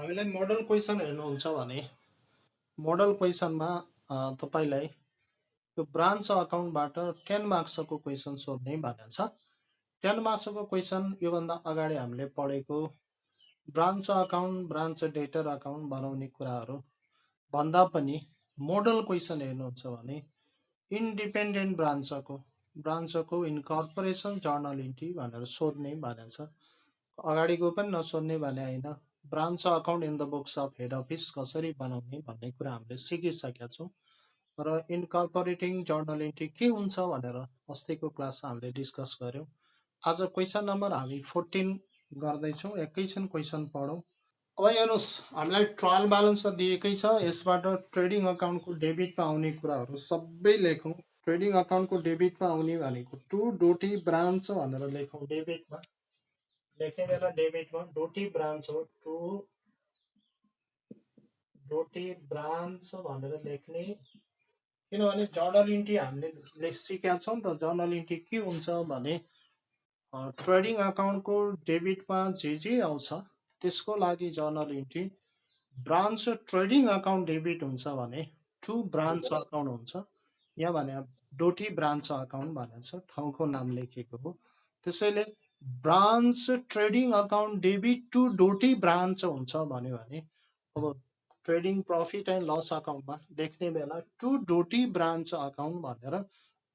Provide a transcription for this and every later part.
हामीलाई model question हेर्नुहुन्छ भने मोडल क्वेसनमा तपाईलाई यो ब्रान्च अकाउन्टबाट 10 मार्क्सको क्वेसन सोध्ने भनेको छ। 10 मार्क्सको क्वेसन योभन्दा अगाडि हामीले पढेको branch account, branch debtor account बनाउने कुराहरू भन्दा पनि मोडल क्वेसन हेर्नुहुन्छ भने इन्डिपेन्डेन्ट ब्रान्चको इन्कर्पोरेसन जर्नल इन्ट्री भनेर सोध्ने भनेको छ। अगाडिको पनि नसोध्ने भने होइन, branch account in the books of head office कसरी बनाउने भन्ने कुरा हामीले सिकिसकेका छौँ र इन्कर्पोरेटिङ जर्नल इन्ट्री के हुन्छ भनेर अस्तिको क्लासमा हामीले डिस्कस गऱ्यौँ। आज क्वेसन नम्बर हामी 14 गर्दैछौँ। एकैछिन क्वेसन पढौँ। अब हेर्नुहोस्, हामीलाई ट्रायल ब्यालेन्स दिएकै छ, यसबाट ट्रेडिङ अकाउन्टको डेबिटमा आउने कुराहरू सबै लेखौँ। ट्रेडिङ अकाउन्टको डेबिटमा आउने भनेको टु डोटी ब्रान्च भनेर लेखौँ। डेबिटमा लेख्ने बेला डेबिटमा डोटी ब्रान्च हो, टु डोटी ब्रान्च भनेर लेख्ने। किनभने जर्नल इन्ट्री हामीले सिकेका छौँ त। जर्नल इन्ट्री के हुन्छ भने ट्रेडिङ अकाउन्टको डेबिटमा जे आउँछ त्यसको लागि journal entry. Branch trading account debit हुन्छ भने टु ब्रान्च अकाउन्ट हुन्छ। यहाँ भने डोटी ब्रान्च अकाउन्ट भनेको छ, ठाउँको नाम लेखेको हो। त्यसैले branch trading account debit to Doti branch हुन्छ भन्यो भने अब ट्रेडिङ प्रफिट एन्ड लस अकाउन्टमा लेख्ने बेला टु डोटी ब्रान्च अकाउन्ट भनेर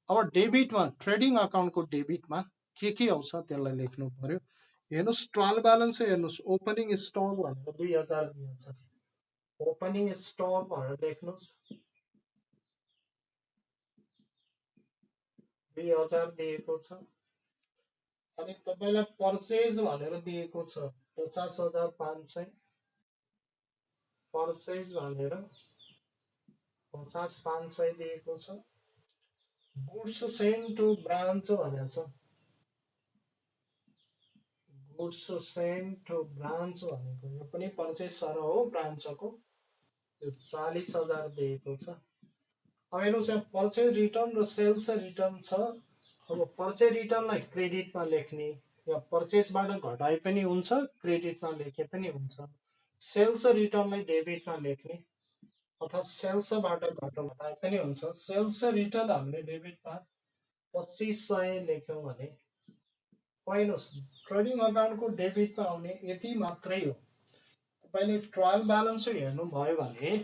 अब डेबिटमा ट्रेडिङ अकाउन्टको डेबिटमा के आउँछ त्यसलाई लेख्नु पर्यो। हेर्नुहोस्, ट्रायल ब्यालेन्स हेर्नुहोस्, ओपनिङ स्टक भनेर 2000 दिएको छ। ओपनिङ स्टक भनेर लेख्नुहोस्, 2000 दिएको छ। अनि तपाईलाई पर्चेज भनेर दिएको छ 50,500। पर्चेज भनेर 50,500 दिएको छ। गुड्स सेन्ड टु ब्रान्च भनेको छ, गुड्स सेन्ड टु ब्रान्च भनेको यो पनि पर्चेज सर हो ब्रान्चको, यो 40,000 दिएको छ। अब हेर्नुहोस्, यहाँ पर्चेज रिटर्न र सेल्स रिटर्न छ। अब पर्चेज रिटर्नलाई क्रेडिटमा लेख्ने, या पर्चेजबाट घटाए पनि हुन्छ, क्रेडिटमा लेखे पनि हुन्छ। सेल्स रिटर्नलाई डेबिटमा लेख्ने अथवा सेल्सबाट घटाए पनि हुन्छ। सेल्स रिटर्न हामीले डेबिटमा 2500 लेख्यौँ भने हेर्नुहोस्, ट्रेडिङ अकाउन्टको डेबिटमा आउने यति मात्रै हो। तपाईँले ट्रायल ब्यालेन्स हेर्नुभयो भने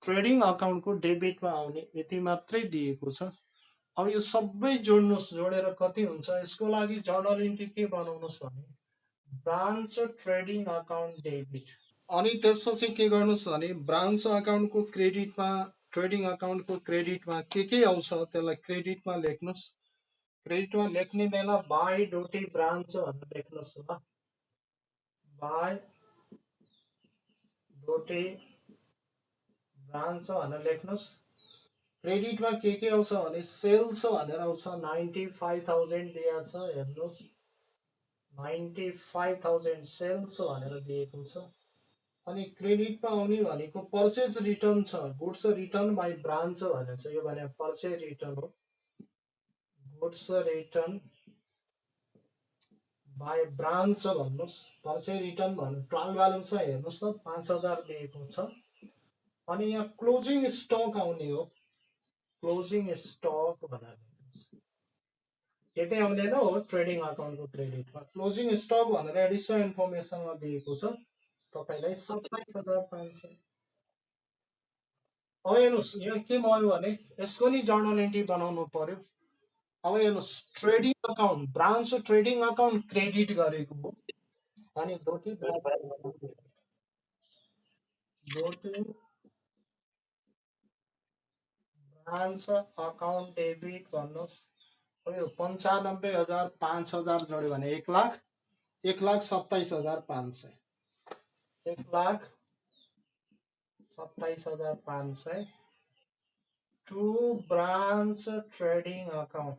ट्रेडिङ अकाउन्टको डेबिटमा आउने यति मात्रै दिएको छ। अब यो सबै जोड्नुहोस्, जोडेर कति हुन्छ? यसको लागि जर्नल इन्ट्री के बनाउनुहोस् भने ब्रान्च ट्रेडिङ अकाउन्ट डेबिट। अनि त्यसपछि के गर्नुहोस् भने ब्रान्च अकाउन्टको क्रेडिटमा, ट्रेडिङ अकाउन्टको क्रेडिटमा के आउँछ त्यसलाई क्रेडिटमा लेख्नुहोस्। क्रेडिटमा लेख्ने बेला बाई डोटी ब्रान्च भनेर लेख्नुहोस् ल, बाई डोटी ब्रान्च भनेर लेख्नुहोस्। क्रेडिटमा के आउँछ भने सेल्स भनेर आउँछ, 95,000 दिएको छ। हेर्नुहोस्, 95,000 सेल्स भनेर दिएको छ। अनि क्रेडिटमा आउने भनेको पर्चेज रिटर्न छ, गुड्स रिटर्न बाई ब्रान्च भनेको छ। यो भने पर्चेज रिटर्न हो, गुड्स रिटर्न बाई ब्रान्च भन्नुहोस्। पर्चेज रिटर्न भन्नु ट्रायल ब्यालेन्स हेर्नुहोस् त, 5,000 दिएको छ। अनि यहाँ क्लोजिङ स्टक आउने हो, क्लोजिङ स्टक भनेर यतै आउँदैन हो ट्रेडिङ अकाउन्टको क्रेडिटमा। क्लोजिङ स्टक भनेर एडिसनल इन्फर्मेसनमा दिएको छ तपाईलाई 27,500। अब हेर्नुहोस्, यहाँ के भयो भने यसको नि जर्नल इन्ट्री बनाउनु पर्यो। अब हेर्नुहोस्, trading account, branch trading account credit गरेको हो। अनि डोटी ब्रान्च अकाउन्ट डेबिट भन्नुहोस्। अब यो 95,000 5,000 जोड्यो भने 1,00,000, 1,27,500, 1,27,500 to branch trading account,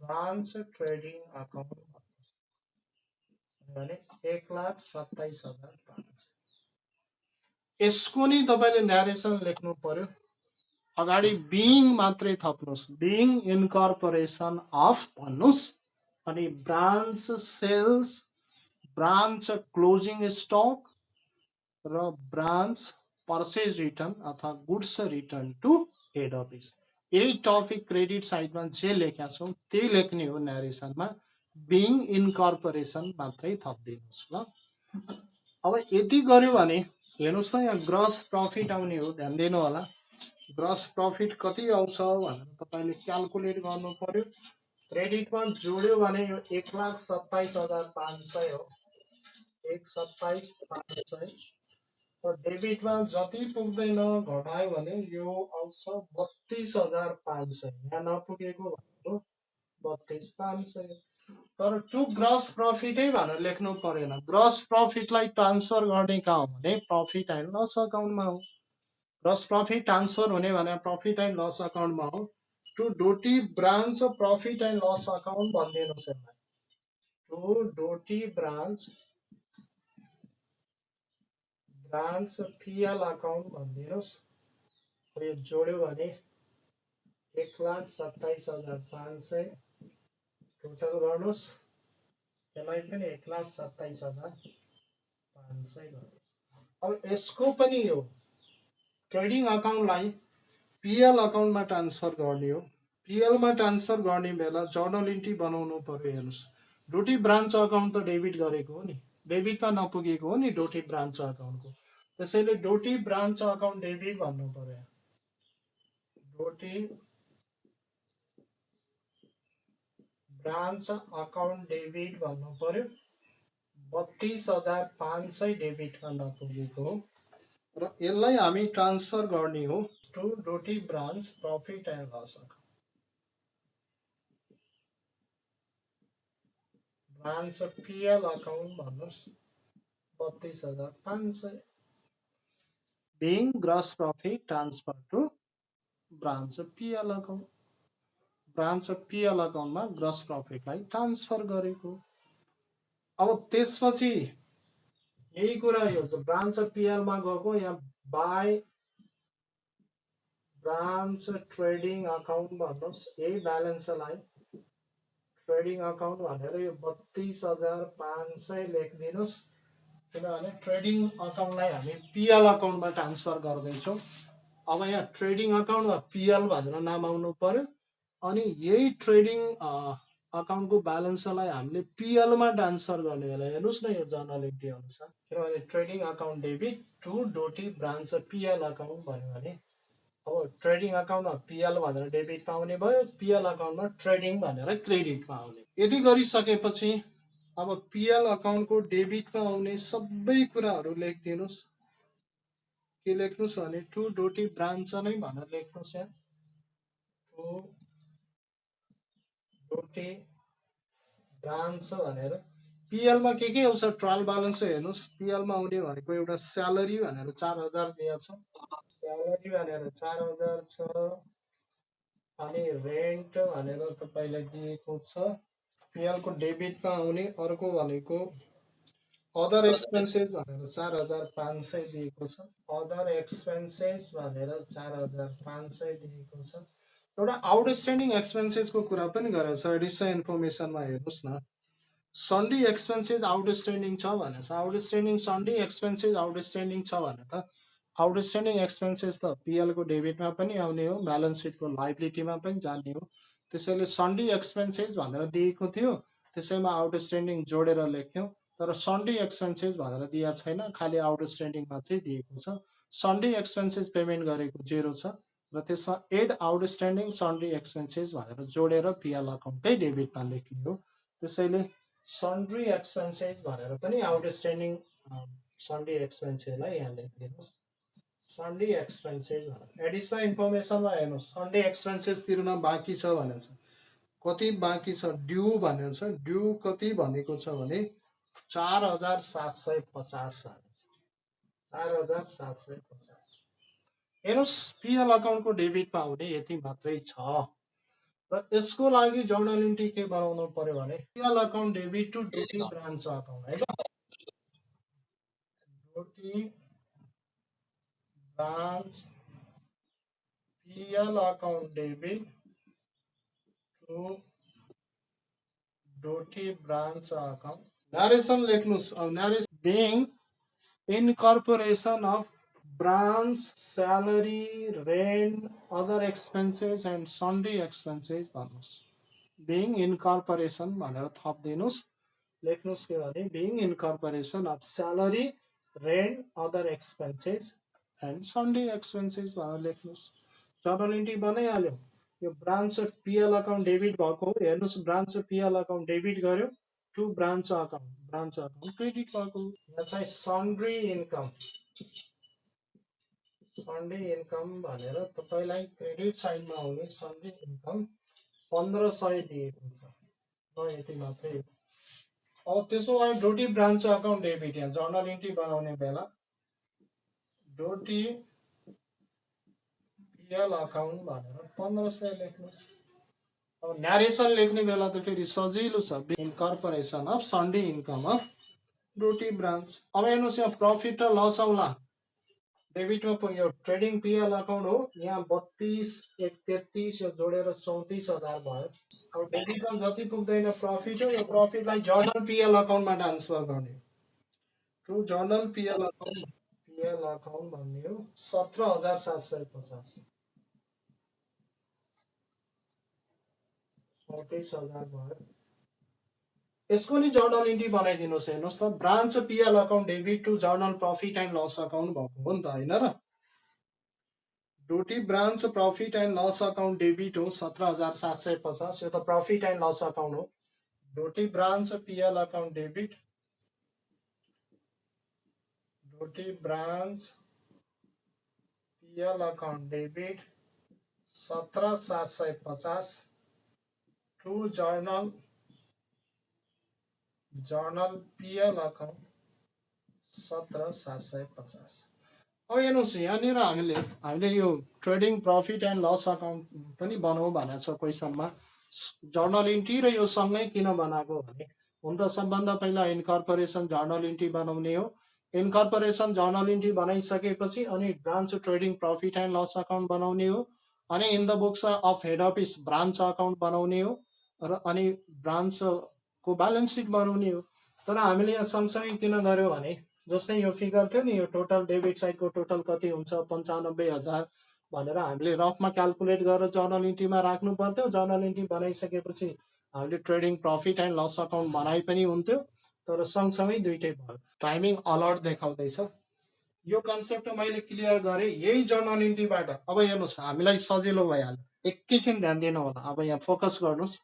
branch trading account भने 1,27,500। यसको नि तपाईले न्यारेसन लेख्नु पर्यो। अगाडि बिइङ मात्रै थप्नुहोस्, बिइङ इन्कर्पोरेसन अफ भन्नुहोस्। अनि branch sales branch closing stock र ब्रान्च पर्चेज रिटर्न अथवा goods return to head office. यही टपिक क्रेडिट साइडमा जे लेखेका छौँ त्यही लेख्ने हो न्यारेसनमा, बिङ इन्कर्पोरेसन मात्रै थपिदिनुहोस् ल। अब यति गर्यो भने हेर्नुहोस् त, यहाँ ग्रस प्रफिट आउने हो, ध्यान दिनु होला। ग्रस प्रफिट कति आउँछ भनेर तपाईँले क्यालकुलेट गर्नु पर्यो। क्रेडिटमा जोड्यो भने यो 1,27,500 हो, 1,27,500। र डेबिटमा जति पुग्दैन घटायो भने यो आउँछ 32,500। यहाँ नपुगेको भनेको 32,500। तर टु ग्रस प्रफिटै भनेर लेख्नु परेन। ग्रस प्रफिटलाई ट्रान्सफर गर्ने कहाँ हो भने प्रफिट एन्ड लस अकाउन्टमा हो। ग्रस प्रफिट ट्रान्सफर हुने भने प्रफिट एन्ड लस अकाउन्टमा हो। To Doti branch profit and loss account भनिदिनुहोस् यसलाई। To Doti branch PL account भनिदिनुहोस्। यो जोड्यो भने 1,27,500 टोटल गर्नुहोस्। यसलाई पनि 1,27,500 गर्नुहोस्। अब यसको पनि यो ट्रेडिङ अकाउन्टलाई पिएल अकाउन्टमा ट्रान्सफर गर्ने हो। पिएलमा ट्रान्सफर गर्ने बेला जर्नल इन्ट्री बनाउनु पर्यो। हेर्नुहोस्, डोटी ब्रान्च अकाउन्ट त डेबिट गरेको हो नि, डेबिटमा नपुगेको हो नि डोटी ब्रान्च अकाउन्टको। त्यसैले डोटी ब्रान्च अकाउन्ट डेबिट भन्नु पर्यो। डोटी ब्रान्च अकाउन्ट डेबिट भन्नु पर्यो। 32,500 डेबिटमा नपुगेको हो र यसलाई हामी ट्रान्सफर गर्ने हो to Doti branch profit and loss account. Branch PL account भन्नुहोस्, 32,500 being gross profit transfer to branch PL account. Branch PL अकाउन्टमा ग्रस प्रफिटलाई ट्रान्सफर गरेको। अब त्यसपछि यही कुरा यो ब्रान्च पिएलमा गएको, यहाँ बाई ब्रान्च ट्रेडिङ अकाउन्ट भन्नुहोस्। यही ब्यालेन्सलाई ट्रेडिङ अकाउन्ट भनेर यो 32,500 लेखिदिनुहोस्। किनभने ट्रेडिङ अकाउन्टलाई हामी पिएल अकाउन्टमा ट्रान्सफर गर्दैछौँ। अब यहाँ ट्रेडिङ अकाउन्ट वा पिएल भनेर नाम आउनु पर्यो। अनि यही ट्रेडिङ अकाउन्टको ब्यालेन्सलाई हामीले पिएलमा ट्रान्सफर गर्ने बेला हेर्नुहोस् न, यो जर्नल इन्ट्री अनुसार, किनभने trading account debit to Doti branch PL account भन्यो भने अब ट्रेडिङ अकाउन्टमा पिएल भनेर डेबिट पाउने भयो, पिएल अकाउन्टमा ट्रेडिङ भनेर क्रेडिट पाउने। यदि गरिसकेपछि अब पिएल अकाउन्टको डेबिटमा आउने सबै कुराहरू लेखिदिनुहोस्। के लेख्नुहोस् भने टु डोटी ब्रान्च नै भनेर लेख्नुहोस्। यहाँ टु डोटी ब्रान्च भनेर पिएलमा के आउँछ ट्रायल ब्यालेन्स हेर्नुहोस्। पिएलमा आउने भनेको एउटा स्यालेरी भनेर 4,000 दिएछ, स्यालेरी भनेर 4,000 छ। अनि रेन्ट भनेर तपाईँलाई दिएको छ। पिएलको डेबिटमा आउने अर्को भनेको अदर एक्सपेन्सेस भनेर 4,500 दिएको छ। अदर एक्सपेन्सेस भनेर 4,500 दिएको छ। एउटा आउटस्ट्यान्डिङ एक्सपेन्सेसको कुरा पनि गरेको छ। एडिसनल इन्फर्मेसनमा हेर्नुहोस् न, सन्डी एक्सपेन्सेस आउटस्ट्यान्डिङ छ भनेर, आउटस्ट्यान्डिङ सन्डी एक्सपेन्सेस आउटस्ट्यान्डिङ छ भने त आउटस्ट्यान्डिङ एक्सपेन्सेस त पिएलको डेबिटमा पनि आउने हो, ब्यालेन्स सिटको लाइबिलिटीमा पनि जाने हो। त्यसैले सन्डी एक्सपेन्सेस भनेर दिएको थियो, त्यसैमा आउटस्ट्यान्डिङ जोडेर लेख्यौँ। तर सन्डी एक्सपेन्सेस भनेर दिएको छैन, खालि आउटस्ट्यान्डिङ मात्रै दिएको छ। सन्डी एक्सपेन्सेस पेमेन्ट गरेको 0 छ र त्यसमा एड आउटस्ट्यान्डिङ सन्डी एक्सपेन्सेस भनेर जोडेर पिएल अकाउन्टकै डेबिटमा लेख्ने हो। त्यसैले सन्ड्री एक्सपेन्सेस भनेर पनि आउटस्ट्यान्डिङ सन्डी एक्सपेन्सेसलाई यहाँ लेखिदिनुहोस्। सन्डी एक्सपेन्सेस भनेर एडिसनल इन्फर्मेसनमा हेर्नुहोस्, सन्डी एक्सपेन्सेस तिर्न बाँकी छ भनेको छ। कति बाँकी छ? ड्यू भनेको छ। ड्यू कति भनेको छ भने 4,750 4,750। हेर्नुहोस्, पिएल अकाउन्टको डेबिटमा आउने यति मात्रै छ र यसको लागि जर्नल इन्ट्री के बनाउनु पर्यो भने PL account debit to Doti branch account है। Doti branch PL account debit to Doti branch account narration लेख्नुस्। अब narration being incorporation of branch salary, rent, other expenses and sundry expenses भन्नुस्। being incorporation भनेर थपिदिनुस्। लेख्नुस् के भने being incorporation of salary, rent, other expenses and sundry expenses भनेर लेख्नुस्। Journal entry बनाइहाल्यो। यो branch PL account debit भएको हो। हेर्नुस् ब्रान्च पिएल अकाउन्ट डेबिट गर्यो टु ब्रान्च अकाउन्ट क्रेडिट भएको। यहाँ चाहिँ सन्ड्री इन्कम भनेर तपाईँलाई क्रेडिट साइडमा आउने सन्ड्री इन्कम 1500 दिएको छ। ल यति मात्रै। अब त्यसो भए डोटी ब्रान्च अकाउन्ट डेबिट यहाँ जर्नल इन्ट्री बनाउने बेला डोटी पिएल अकाउन्ट भनेर 1500 लेख्नुहोस्। अब न्यारेसन लेख्ने बेला त फेरि सजिलो छ। Incorporation of sundry income of Doti branch. अब हेर्नुहोस् यहाँ प्रफिट र लस आउला डेबिटमा यो ट्रेडिङ पिएल अकाउन्ट हो। यहाँ 32 1 33 यो जोडेर 34,000 भयो। अब डेबिटमा जति पुग्दैन प्रफिट हो। यो प्रफिटलाई जर्नल पिएल अकाउन्टमा ट्रान्सफर गर्ने टु जर्नल पिएल अकाउन्ट भन्ने हो 17,750 34,000 भयो। यसको नि जर्नल इन्ट्री बनाइदिनुहोस्। हेर्नुहोस् त branch PL account debit to journal profit and loss account भएको हो नि त, होइन र? Doti branch profit and loss account debit हो 17,750। यो त प्रफिट एन्ड लस अकाउन्ट हो। Doti branch PL account debit Doti branch PL account debit 17,750 to journal PL account 17,750। अब हेर्नुहोस् यहाँनिर हामीले यो trading profit and loss account पनि बनाऊ भनेको छ क्वेसनमा। जर्नल इन्ट्री र यो सँगै किन बनाएको भने हुन त सबभन्दा पहिला इनकर्पोरेसन जर्नल इन्ट्री बनाउने हो। इनकर्पोरेसन जर्नल इन्ट्री बनाइसकेपछि अनि branch trading profit and loss account बनाउने हो। अनि in the books of head office branch account बनाउने हो र अनि ब्रान्चको ब्यालेन्स सिट बनाउने हो। तर हामीले यहाँ सँगसँगै किन गर्यो भने जस्तै यो फिगर थियो नि, यो टोटल डेबिट साइडको टोटल कति हुन्छ 95,000 भनेर हामीले रफमा क्यालकुलेट गरेर जर्नल इन्ट्रीमा राख्नु पर्थ्यो। जर्नल इन्ट्री बनाइसकेपछि हामीले trading profit and loss account बनाइ पनि हुन्थ्यो। तर सँगसँगै दुइटै भयो। टाइमिङ अलर्ट देखाउँदैछ। यो कन्सेप्ट मैले क्लियर गरेँ यही जर्नल इन्ट्रीबाट। अब हेर्नुहोस् हामीलाई सजिलो भइहाल्यो। एकैछिन ध्यान दिनु होला। अब यहाँ फोकस गर्नुहोस्।